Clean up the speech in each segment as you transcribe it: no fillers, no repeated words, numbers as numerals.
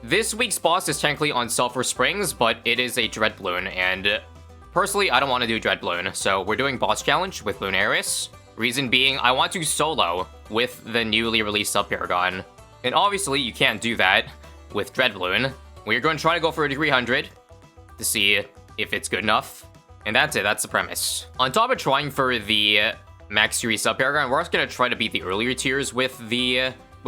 This week's boss is technically on Sulfur Springs, but it is a Dread Bloon, and personally, I don't want to do Dread Bloon, so we're doing boss challenge with Bloonarius. Reason being, I want to solo with the newly released Paragon. And obviously, you can't do that with Dread Bloon. We're going to try to go for a 300 to see if it's good enough. And that's it, that's the premise. On top of trying for the Max Series Paragon, we're also going to try to beat the earlier tiers with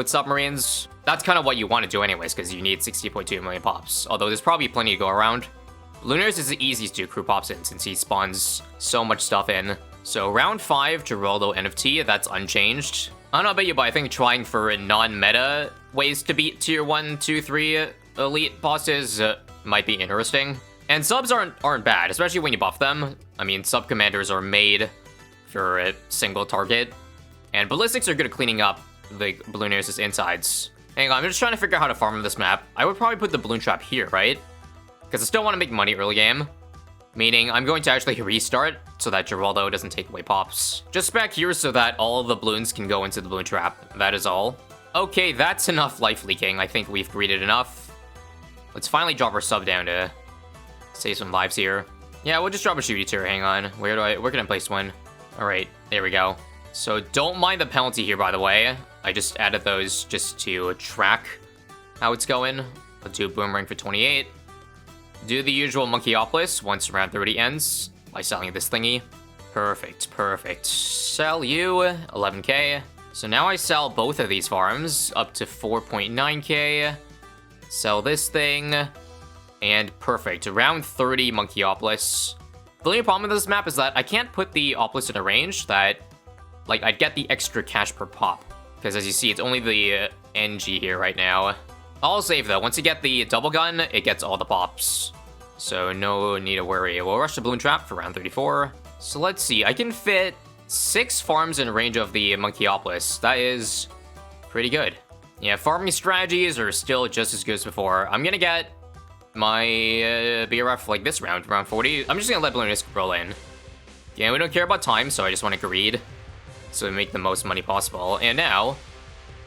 Submarines. That's kind of what you want to do anyways, because you need 60.2 million pops. Although there's probably plenty to go around. Bloonarius is the easiest to crew pops in, since he spawns so much stuff in. So round 5, Geraldo NFT, that's unchanged. I don't know about you, but I think trying for non-meta ways to beat tier 1, 2, 3 elite bosses might be interesting. And subs aren't bad, especially when you buff them. I mean, sub commanders are made for a single target. And ballistics are good at cleaning up the Bloonarius' insides. Hang on, I'm just trying to figure out how to farm this map. I would probably put the balloon trap here, right? Because I still want to make money early game. Meaning, I'm going to actually restart so that Geraldo doesn't take away pops. Just back here so that all of the balloons can go into the balloon trap. That is all. Okay, that's enough life leaking. I think we've greeted enough. Let's finally drop our sub down to save some lives here. Yeah, we'll just drop a shooty tier. Hang on. Where can I place one? Alright, there we go. So don't mind the penalty here, by the way. I just added those just to track how it's going. Let's do a boomerang for 28. Do the usual Monkeyopolis once round 30 ends by selling this thingy. Perfect, perfect. Sell you, 11k. So now I sell both of these farms up to 4.9k. Sell this thing, and perfect. Round 30 Monkeyopolis. The only problem with this map is that I can't put the Opolis in a range that, like, I'd get the extra cash per pop. Because as you see, it's only the NG here right now. I'll save though. Once you get the double gun, it gets all the pops. So no need to worry. We'll rush the balloon trap for round 34. So let's see. I can fit 6 farms in range of the Monkeyopolis. That is pretty good. Yeah, farming strategies are still just as good as before. I'm gonna get my BRF like this round 40. I'm just gonna let Bloonarius roll in. Yeah, we don't care about time, so I just want to greed. So we make the most money possible. And now,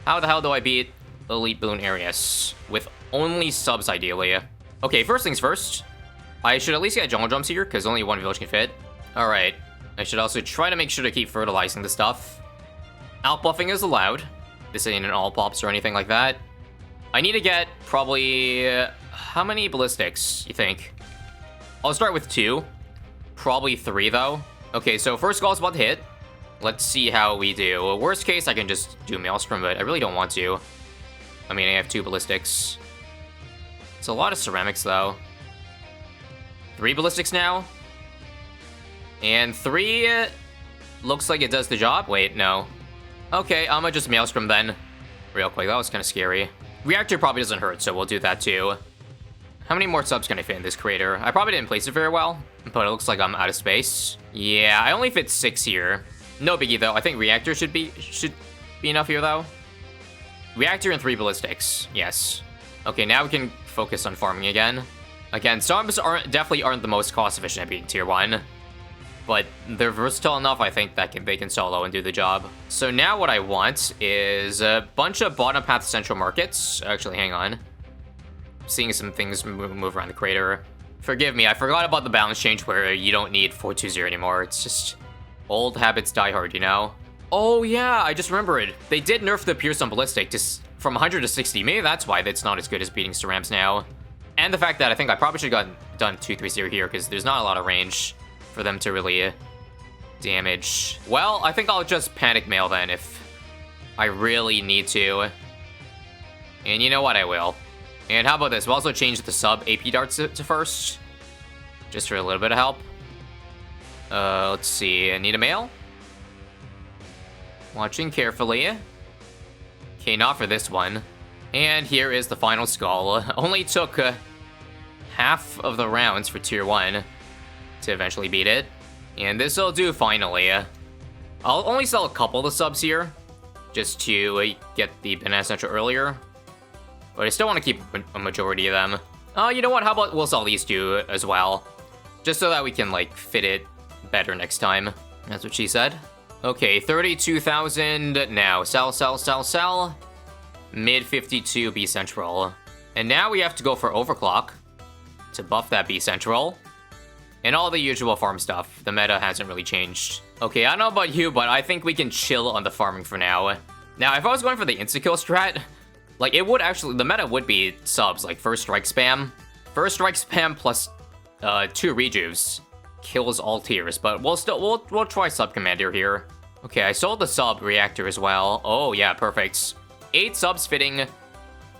how the hell do I beat Elite Bloonarius with only subs, ideally? Okay, first things first. I should at least get jungle jumps here, because only one village can fit. Alright. I should also try to make sure to keep fertilizing the stuff. Outbuffing is allowed. This ain't an all pops or anything like that. I need to get probably... how many ballistics, you think? I'll start with 2. Probably 3, though. Okay, so first goal is about to hit. Let's see how we do. Worst case, I can just do Maelstrom, but I really don't want to. I mean, I have 2 ballistics. It's a lot of ceramics, though. 3 ballistics now. And 3 looks like it does the job. Wait, no. Okay, I'm gonna just Maelstrom then. Real quick, that was kind of scary. Reactor probably doesn't hurt, so we'll do that too. How many more subs can I fit in this crater? I probably didn't place it very well, but it looks like I'm out of space. Yeah, I only fit 6 here. No biggie though. I think reactor should be enough here though. Reactor and 3 ballistics. Yes. Okay, now we can focus on farming again. Again, subs definitely aren't the most cost efficient at beating tier 1. But they're versatile enough, I think, that they can solo and do the job. So now what I want is a bunch of bottom path central markets. Actually, hang on. Seeing some things move around the crater. Forgive me, I forgot about the balance change where you don't need 420 anymore. It's just old habits die hard, you know? Oh yeah, I just remembered. They did nerf the Pierce on Ballistic from 100 to 60. Maybe that's why it's not as good as beating Cerams now. And the fact that I think I probably should have done 230 here because there's not a lot of range for them to really damage. Well, I think I'll just panic mail then if I really need to. And you know what, I will. And how about this? We'll also change the sub AP darts to first. Just for a little bit of help. Let's see. I need a mail. Watching carefully. Okay, not for this one. And here is the final skull. Only took half of the rounds for tier 1 to eventually beat it. And this'll do finally. I'll only sell a couple of the subs here, just to get the Banana Central earlier. But I still want to keep a majority of them. You know what, how about we'll sell these 2 as well. Just so that we can, like, fit it better next time. That's what she said. Okay, 32,000 now. Sell, sell, sell, sell. Mid 52 B Central. And now we have to go for overclock to buff that B Central. And all the usual farm stuff. The meta hasn't really changed. Okay, I don't know about you, but I think we can chill on the farming for now. Now, if I was going for the insta-kill strat, like, it would actually, the meta would be subs, like first strike spam. First strike spam plus 2 rejuves kills all tiers, but we'll try sub commander here. Okay, I sold the sub reactor as well. Oh yeah, perfect. 8 subs fitting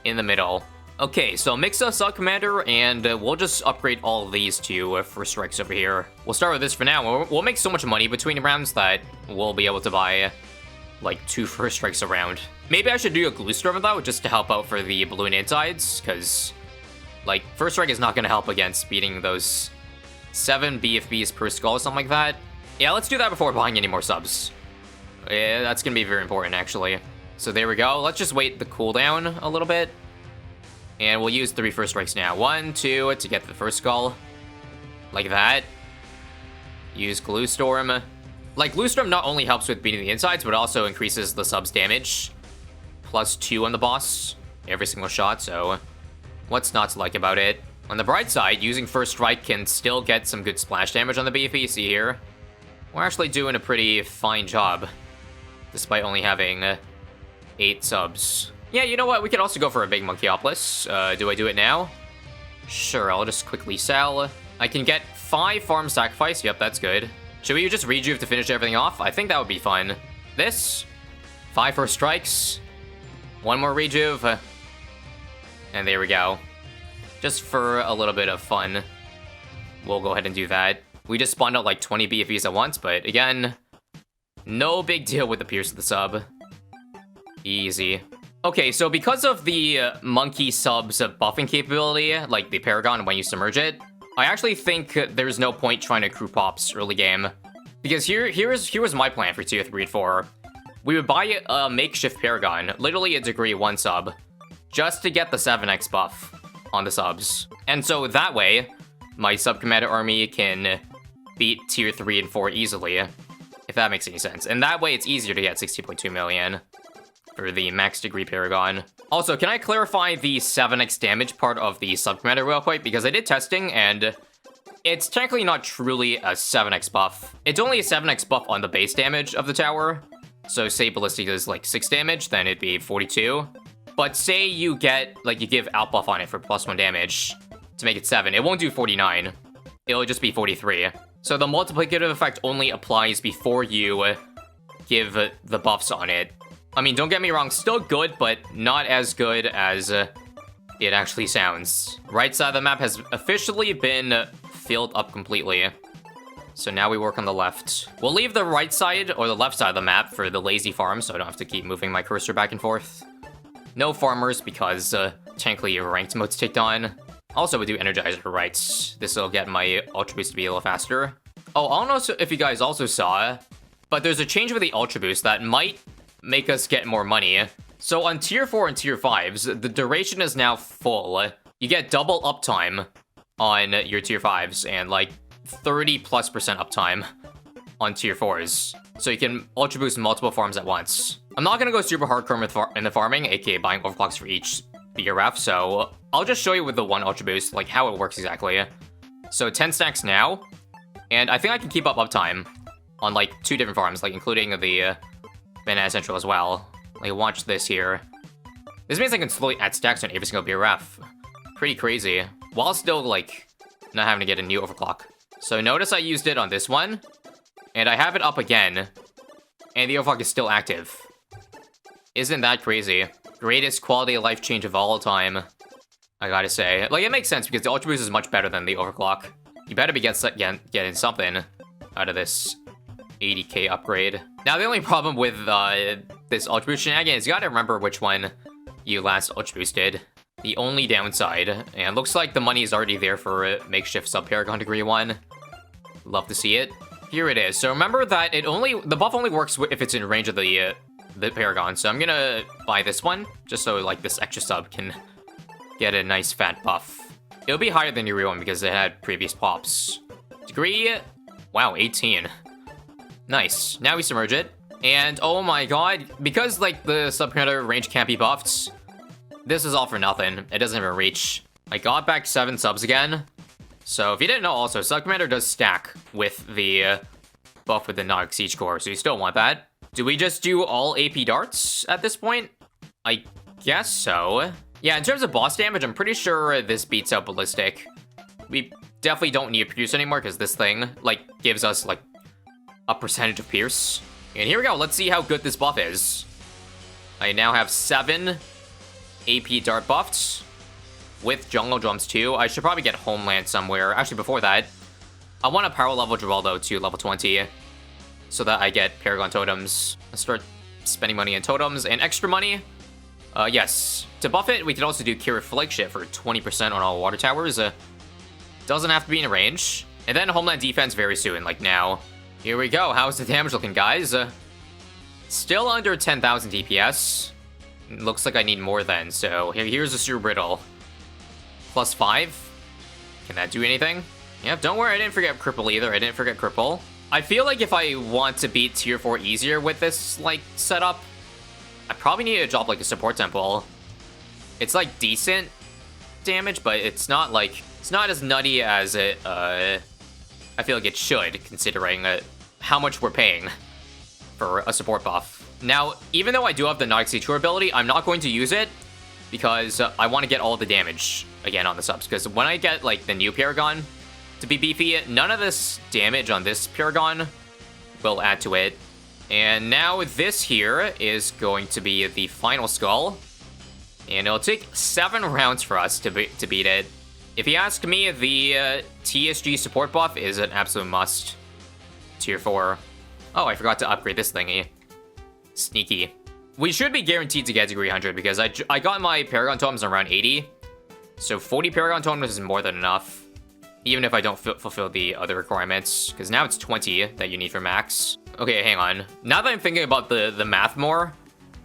in the middle. Okay, so mix a sub commander, and we'll just upgrade all of these to first strikes over here. We'll start with this for now. We'll make so much money between rounds that we'll be able to buy like 2 first strikes a round. Maybe I should do a glue storm though, just to help out for the balloon insides, because like first strike is not going to help against beating those 7 BFBs per skull or something like that. Yeah, let's do that before buying any more subs. Yeah, that's going to be very important actually. So there we go. Let's just wait the cooldown a little bit. And we'll use 3 first strikes now. 1, 2 to get the first skull. Like that. Use glue storm. Like, Glue Storm not only helps with beating the insides, but also increases the sub's damage. +2 on the boss every single shot, so what's not to like about it? On the bright side, using First Strike can still get some good splash damage on the BFE. See here? We're actually doing a pretty fine job, despite only having 8 subs. Yeah, you know what? We could also go for a big Monkeyopolis. Do I do it now? Sure, I'll just quickly sell. I can get 5 farm sacrifice. Yep, that's good. Should we just rejuve to finish everything off? I think that would be fun. This, 5 first strikes, 1 more rejuve, and there we go. Just for a little bit of fun, we'll go ahead and do that. We just spawned out like 20 BFEs at once, but again, no big deal with the Pierce of the sub. Easy. Okay, so because of the monkey sub's buffing capability, like the Paragon when you submerge it, I actually think there's no point trying to crew pops early game. Because here was my plan for tier 3 and 4. We would buy a makeshift Paragon, literally a degree 1 sub, just to get the 7x buff on the subs. And so that way, my sub-commander army can beat tier 3 and 4 easily, if that makes any sense. And that way it's easier to get 16.2 million for the max degree Paragon. Also, can I clarify the 7x damage part of the sub-commander real quick? Because I did testing, and it's technically not truly a 7x buff. It's only a 7x buff on the base damage of the tower. So say Ballistic is like 6 damage, then it'd be 42. But say you get, like, you give outbuff on it for +1 damage to make it 7. It won't do 49. It'll just be 43. So the multiplicative effect only applies before you give the buffs on it. I mean, don't get me wrong, still good, but not as good as it actually sounds. Right side of the map has officially been filled up completely. So now we work on the left. We'll leave the right side or the left side of the map for the lazy farm, so I don't have to keep moving my cursor back and forth. No farmers because technically ranked mode's ticked on. Also, we do Energizer right. This will get my Ultra Boost to be a little faster. Oh, I don't know if you guys also saw, but there's a change with the Ultra Boost that might make us get more money. So on tier 4 and tier 5s, the duration is now full. You get double uptime on your tier 5s and like 30+% uptime on tier 4s. So you can Ultra Boost multiple farms at once. I'm not gonna go super hardcore in the farming, aka buying overclocks for each BRF, so I'll just show you with the 1 Ultra Boost, like how it works exactly. So 10 stacks now, and I think I can keep up uptime on like 2 different farms, like including the Banana Central as well. Like, watch this here. This means I can slowly add stacks on every single BRF. Pretty crazy. While still, like, not having to get a new overclock. So notice I used it on this one, and I have it up again, and the overclock is still active. Isn't that crazy? Greatest quality of life change of all time, I gotta say. Like, it makes sense because the Ultra Boost is much better than the overclock. You better be getting something out of this 80k upgrade. Now, the only problem with this Ultra Boost shenanigan is you gotta remember which one you last Ultra Boosted. The only downside, and looks like the money is already there for makeshift sub-Paragon degree 1. Love to see it. Here it is. So remember that the buff only works if it's in range of the Paragon. So I'm gonna buy this one, just so like this extra sub can get a nice fat buff. It'll be higher than degree 1 because it had previous pops. Degree, wow, 18. Nice. Now we submerge it. And oh my god, because like the sub-commander range can't be buffed, This is all for nothing. It doesn't even reach. I got back 7 subs again. So if you didn't know also, Sub Commander does stack with the buff with the Nautic Siege Core, so you still want that. Do we just do all AP darts at this point? I guess so. Yeah, in terms of boss damage, I'm pretty sure this beats out Ballistic. We definitely don't need to Pierce anymore because this thing, like, gives us, like, a percentage of Pierce. And here we go. Let's see how good this buff is. I now have 7 AP dart buffs with Jungle Drums too. I should probably get Homeland somewhere. Actually, before that, I want to power level Geraldo to level 20 so that I get Paragon totems. Let's start spending money on totems and extra money. Yes, to buff it, we could also do Cure Affliction for 20% on all water towers. Doesn't have to be in range. And then Homeland Defense very soon, like now. Here we go. How's the damage looking, guys? Still under 10,000 DPS. Looks like I need more then, so here's a Super Brittle. +5. Can that do anything? Yep, don't worry, I didn't forget Cripple either. I didn't forget Cripple. I feel like if I want to beat Tier 4 easier with this, like, setup, I probably need to drop, like, a Support Temple. It's, like, decent damage, but it's not, like, it's not as nutty as it, I feel like it should, considering how much we're paying for a support buff. Now, even though I do have the Nautic Siege Core ability, I'm not going to use it because I want to get all the damage again on the subs. Because when I get, like, the new Paragon to be beefy, none of this damage on this Paragon will add to it. And now this here is going to be the final skull. And it'll take 7 rounds for us to beat it. If you ask me, the TSG support buff is an absolute must. Tier 4. Oh, I forgot to upgrade this thingy. Sneaky. We should be guaranteed to get to 300 because I got my Paragon totems around 80. So 40 Paragon totems is more than enough. Even if I don't fulfill the other requirements. Because now it's 20 that you need for max. Okay, hang on. Now that I'm thinking about the math more,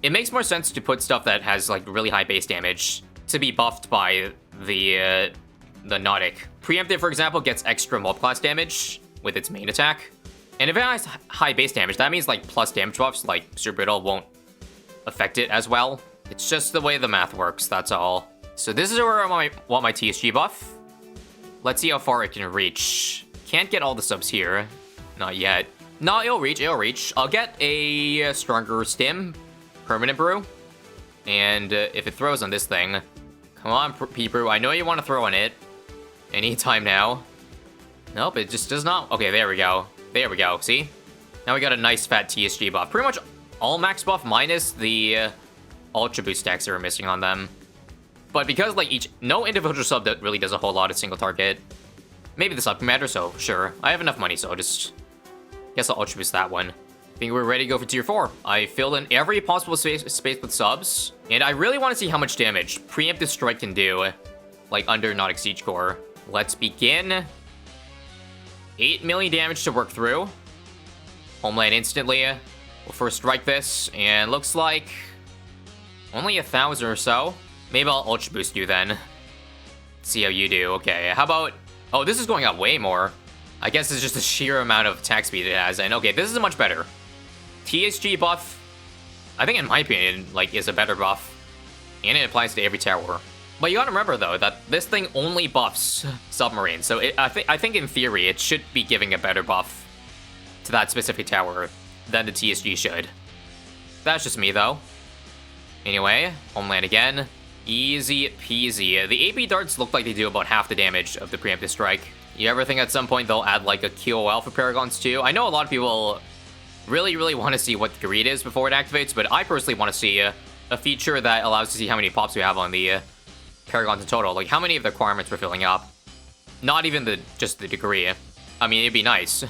it makes more sense to put stuff that has, like, really high base damage to be buffed by the Nautic. Preemptive, for example, gets extra mob class damage with its main attack. And if it has high base damage, that means, like, plus damage buffs, like Super Brittle, won't affect it as well. It's just the way the math works, that's all. So this is where I want my TSG buff. Let's see how far it can reach. Can't get all the subs here. Not yet. No, it'll reach, it'll reach. I'll get a stronger stim, permanent brew. And if it throws on this thing, come on, P-Brew, I know you want to throw on it. Anytime now. Nope, it just does not. Okay, there we go. There we go, see? Now we got a nice fat TSG buff. Pretty much all max buff minus the Ultra Boost stacks that are missing on them. But because, like, no individual sub that really does a whole lot of single target. Maybe the Sub Commander, so sure. I have enough money, so guess I'll Ultra Boost that one. I think we're ready to go for Tier 4. I filled in every possible space with subs. And I really want to see how much damage Preemptive Strike can do, like, under Nautic Siege Core. Let's begin. 8 million damage to work through. Homeland instantly. We'll first strike this, and looks like only 1,000 or so. Maybe I'll Ultra Boost you then. See how you do. Okay, how about... Oh, this is going up way more. I guess it's just the sheer amount of attack speed it has. And okay, this is much better. TSG buff, I think in my opinion, like, is a better buff. And it applies to every tower. But you gotta remember, though, that this thing only buffs Submarine. So I think in theory, it should be giving a better buff to that specific tower than the TSG should. That's just me, though. Anyway, Homeland again. Easy peasy. The AP darts look like they do about half the damage of the Preemptive Strike. You ever think at some point they'll add, like, a QOL for Paragons too? I know a lot of people really want to see what the greed is before it activates, but I personally want to see a feature that allows to see how many pops we have on the Paragons in total. Like, how many of the requirements we're filling up. Not even just the degree. I mean, it'd be nice.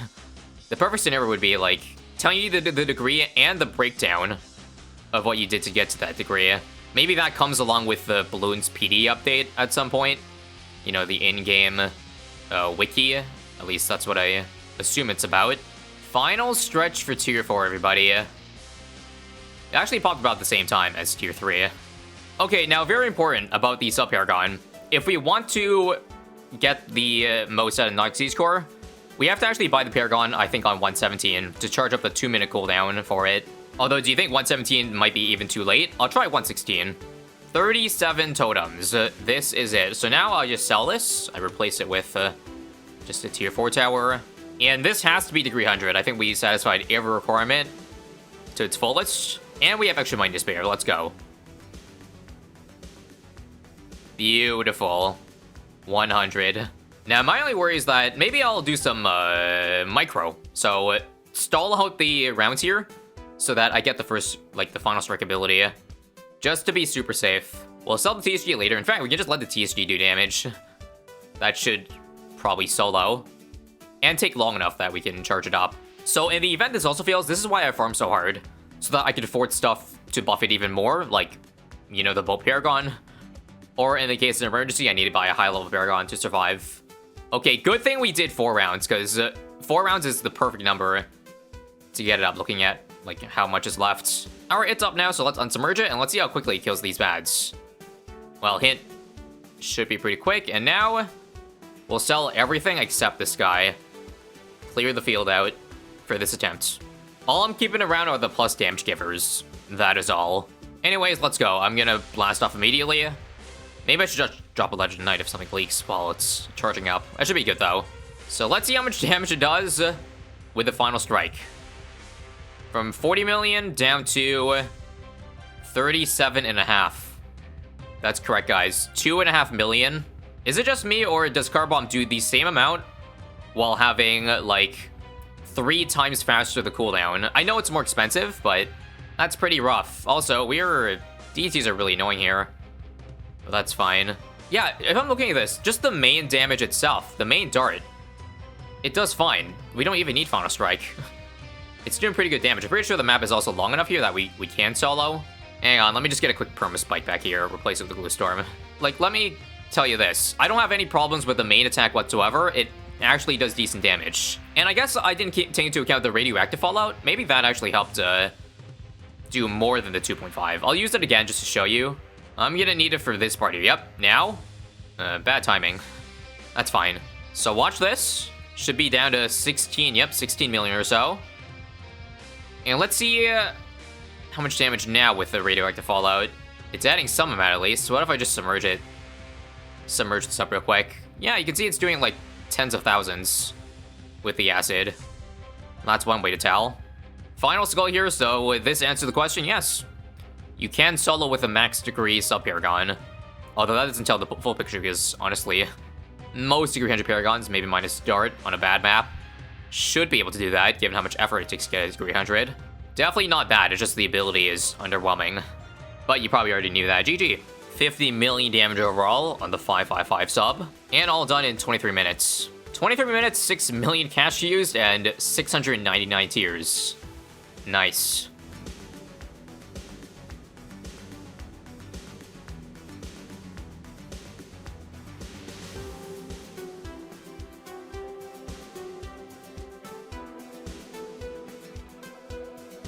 The perfect scenario would be, like, telling you the degree and the breakdown of what you did to get to that degree. Maybe that comes along with the Bloons TD update at some point. You know, the in-game wiki. At least that's what I assume it's about. Final stretch for Tier 4, everybody. It actually popped about the same time as Tier 3. Okay, now very important about the Sub-Paragon. If we want to get the most out of Nautic Siege Core, we have to actually buy the Paragon, I think, on 117 to charge up the 2-minute cooldown for it. Although, do you think 117 might be even too late? I'll try 116. 37 totems. This is it. So now I'll just sell this. I replace it with just a tier 4 tower. And this has to be degree 100. I think we satisfied every requirement to its fullest. And we have extra money to spare. Let's go. Beautiful. 100. Now, my only worry is that maybe I'll do some micro. So, stall out the rounds here so that I get the first, like, the final strike ability. Just to be super safe. We'll sell the TSG later. In fact, we can just let the TSG do damage. That should probably solo. And take long enough that we can charge it up. So, in the event this also fails, this is why I farm so hard. So that I can afford stuff to buff it even more, like, you know, the Bolt Paragon. Or in the case of an emergency, I need to buy a high-level Paragon to survive. Okay, good thing we did 4 rounds, because 4 rounds is the perfect number to get it up, looking at, like, how much is left. Alright, it's up now, so let's unsubmerge it, and let's see how quickly it kills these bads. Well, hint should be pretty quick, and now we'll sell everything except this guy. Clear the field out for this attempt. All I'm keeping around are the plus damage givers. That is all. Anyways, let's go. I'm gonna blast off immediately. Maybe I should just drop a Legend Knight if something leaks while it's charging up. That should be good, though. So let's see how much damage it does with the final strike. From 40 million down to 37.5. That's correct, guys. 2.5 million. Is it just me, or does Car Bomb do the same amount while having, like, 3 times faster the cooldown? I know it's more expensive, but that's pretty rough. Also, DTs are really annoying here. But that's fine. Yeah, if I'm looking at this, just the main damage itself, the main dart, it does fine. We don't even need Final Strike. It's doing pretty good damage. I'm pretty sure the map is also long enough here that we can solo. Hang on, let me just get a quick Perma Spike back here, replace it with the Glue Storm. Like, let me tell you this. I don't have any problems with the main attack whatsoever. It actually does decent damage. And I guess I didn't take into account the radioactive fallout. Maybe that actually helped do more than the 2.5. I'll use it again just to show you. I'm gonna need it for this part here. Yep, now? Bad timing. That's fine. So watch this. Should be down to 16, yep, 16 million or so. And let's see how much damage now with the radioactive fallout. It's adding some amount at least. So what if I just submerge it? Submerge this up real quick. Yeah, you can see it's doing like tens of thousands with the acid. That's one way to tell. Final skull here, so this answers the question, yes. You can solo with a max degree sub-Paragon. Although that doesn't tell the full picture because, honestly, most degree 100 Paragons, maybe minus Dart on a bad map, should be able to do that, given how much effort it takes to get a degree 100. Definitely not bad, it's just the ability is underwhelming. But you probably already knew that. GG. 50 million damage overall on the 555 sub. And all done in 23 minutes. 23 minutes, 6 million cash used, and 699 tiers. Nice.